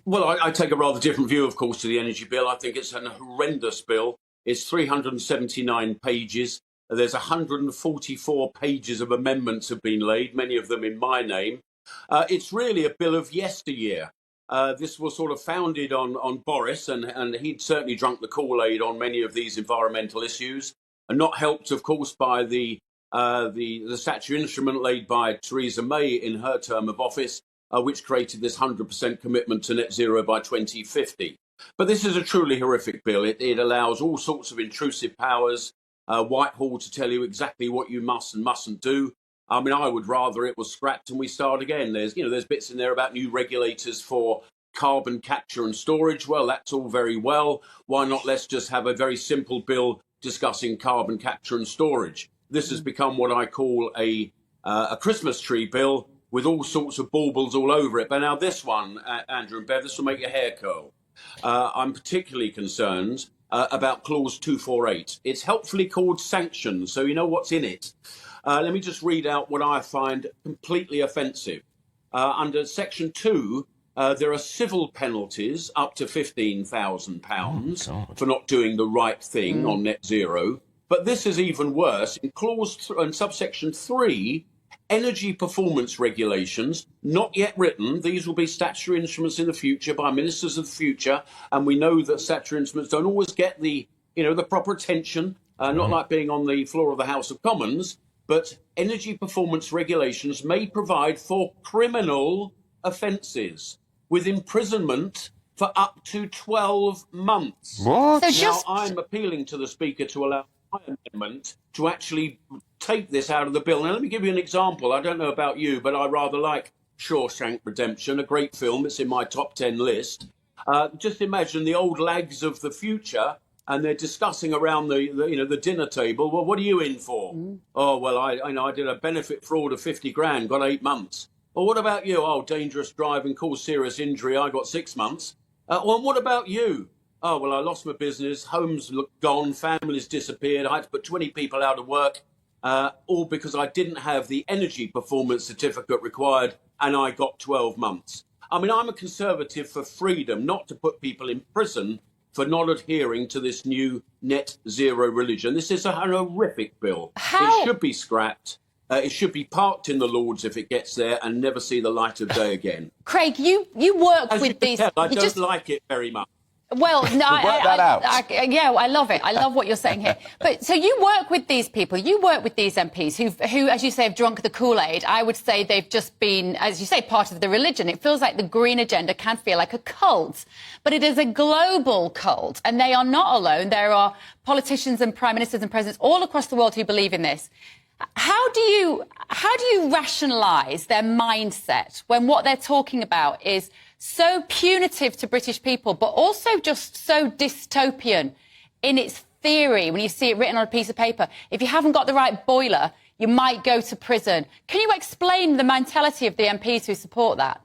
Well, I take a rather different view, of course, to the energy bill. I think it's an horrendous bill. It's 379 pages. There's 144 pages of amendments have been laid, many of them in my name. It's really a bill of yesteryear. This was sort of founded on Boris, and he'd certainly drunk the Kool-Aid on many of these environmental issues, and not helped, of course, by the statutory instrument laid by Theresa May in her term of office, which created this 100% commitment to net zero by 2050. But this is a truly horrific bill. It allows all sorts of intrusive powers, Whitehall to tell you exactly what you must and mustn't do. I mean, I would rather it was scrapped and we start again. There's bits in there about new regulators for carbon capture and storage. Well, that's all very well. Why not let's just have a very simple bill discussing carbon capture and storage? This has become what I call a Christmas tree bill with all sorts of baubles all over it. But now this one, Andrew and Bev, this will make your hair curl. I'm particularly concerned about clause 248. It's helpfully called sanctions, so you know what's in it. Let me just read out what I find completely offensive. Under section 2, there are civil penalties up to £15,000 for not doing the right thing on net zero. But this is even worse. In subsection 3, energy performance regulations, not yet written. These will be statutory instruments in the future by ministers of the future. And we know that statutory instruments don't always get the proper attention, not like being on the floor of the House of Commons. But energy performance regulations may provide for criminal offences with imprisonment for up to 12 months. What? Now, I'm appealing to the Speaker to allow my amendment to actually take this out of the bill. Now, let me give you an example. I don't know about you, but I rather like Shawshank Redemption, a great film. It's in my top 10 list. Just imagine the old lags of the future, and they're discussing around the dinner table. Well, what are you in for? Oh, well, I did a benefit fraud of 50 grand, got 8 months. Well, what about you? Oh, dangerous driving, caused serious injury, I got 6 months. Well, what about you? Oh, well, I lost my business, home's gone, family's disappeared, I had to put 20 people out of work, all because I didn't have the energy performance certificate required, and I got 12 months. I mean, I'm a conservative for freedom, not to put people in prison for not adhering to this new net zero religion. This is a horrific bill. It should be scrapped. It should be parked in the Lords if it gets there and never see the light of day again. Craig, you work As with you can these. tell, I don't like it very much. Well, no, I love it. I love what you're saying here. But so you work with these people, you work with these MPs who, as you say, have drunk the Kool-Aid. I would say they've just been, as you say, part of the religion. It feels like the green agenda can feel like a cult, but it is a global cult, and they are not alone. There are politicians and prime ministers and presidents all across the world who believe in this. How do you rationalise their mindset when what they're talking about is so punitive to British people, but also just so dystopian in its theory when you see it written on a piece of paper? If you haven't got the right boiler, you might go to prison. Can you explain the mentality of the MPs who support that?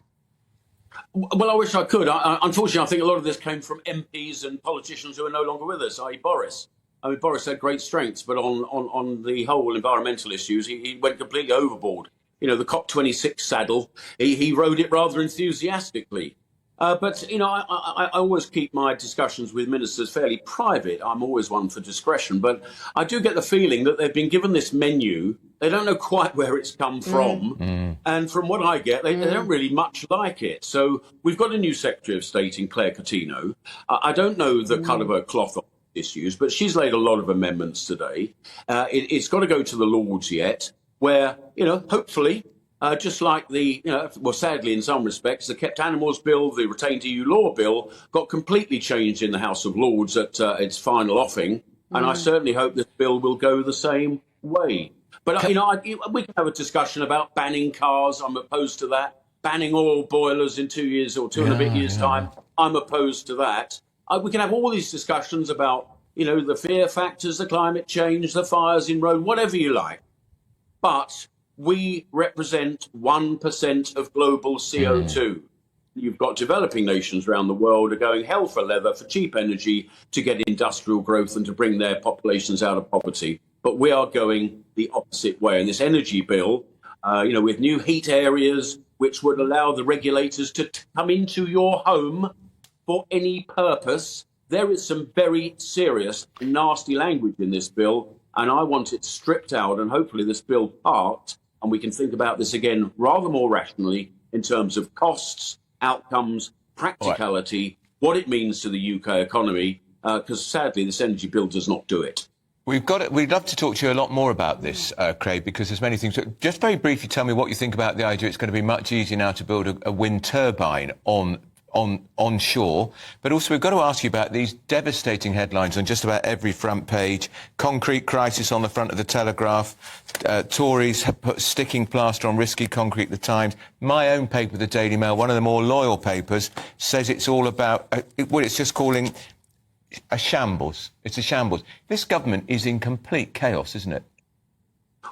Well, I wish I could. Unfortunately, I think a lot of this came from MPs and politicians who are no longer with us, i.e. Boris. I mean, Boris had great strengths, but on the whole environmental issues, he went completely overboard. You know, the COP26 saddle, he rode it rather enthusiastically. But, you know, I always keep my discussions with ministers fairly private. I'm always one for discretion. But I do get the feeling that they've been given this menu. They don't know quite where it's come from. And from what I get, they don't really much like it. So we've got a new Secretary of State in Claire Coutinho. I don't know the cut of her cloth on issues, but she's laid a lot of amendments today. It's got to go to the Lords yet, where, you know, hopefully, just like well, sadly, in some respects, the Kept Animals Bill, the Retained EU Law Bill, got completely changed in the House of Lords at its final offing. And I certainly hope this bill will go the same way. But, you know, we can have a discussion about banning cars. I'm opposed to that. Banning oil boilers in 2 years or two and a bit years' time. I'm opposed to that. We can have all these discussions about, you know, the fear factors, the climate change, the fires in Rome, whatever you like. But we represent 1% of global CO2. You've got developing nations around the world are going hell for leather for cheap energy to get industrial growth and to bring their populations out of poverty. But we are going the opposite way. And this energy bill, you know, with new heat areas, which would allow the regulators to come into your home for any purpose. There is some very serious, nasty language in this bill, and I want it stripped out, and hopefully this bill parked, and we can think about this again rather more rationally in terms of costs, outcomes, practicality, what it means to the UK economy, because sadly this energy bill does not do it. We'd love to talk to you a lot more about this, Craig, because there's many things. Just very briefly tell me what you think about the idea it's going to be much easier now to build a wind turbine onshore. But also we've got to ask you about these devastating headlines on just about every front page. Concrete crisis on the front of the Telegraph. Tories have put sticking plaster on risky concrete at the Times. My own paper, the Daily Mail, one of the more loyal papers, says it's all about what it's just calling a shambles. It's a shambles. This government is in complete chaos, isn't it?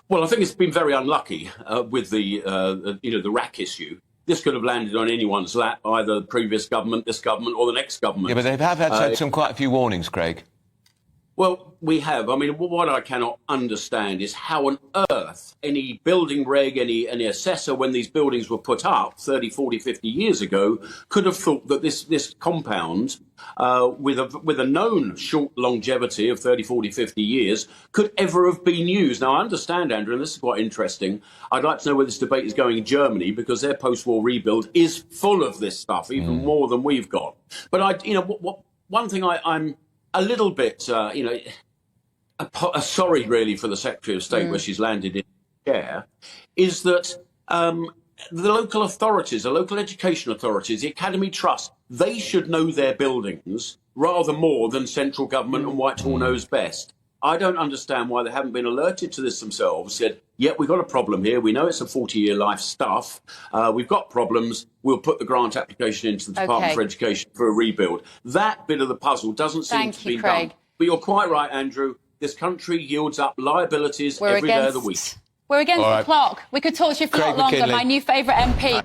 Well, I think it's been very unlucky with the RAC issue. This could have landed on anyone's lap, either the previous government, this government, or the next government. Yeah, but they have had quite a few warnings, Craig. Well, we have. I mean, what I cannot understand is how on earth any building reg, any assessor, when these buildings were put up 30, 40, 50 years ago, could have thought that this compound, with a known short longevity of 30, 40, 50 years, could ever have been used. Now, I understand, Andrew, and this is quite interesting. I'd like to know where this debate is going in Germany, because their post-war rebuild is full of this stuff, even more than we've got. But one thing I'm a little bit, sorry, really, for the Secretary of State where she's landed in the chair, is that the local authorities, the local education authorities, the Academy Trust, they should know their buildings rather more than central government and Whitehall knows best. I don't understand why they haven't been alerted to this themselves, said, yeah, we've got a problem here. We know it's a 40-year life stuff. We've got problems. We'll put the grant application into the Department for Education for a rebuild. That bit of the puzzle doesn't seem to be done. But you're quite right, Andrew. This country yields up liabilities every day of the week. We're against the clock. We could talk to you for a lot longer. My new favourite MP.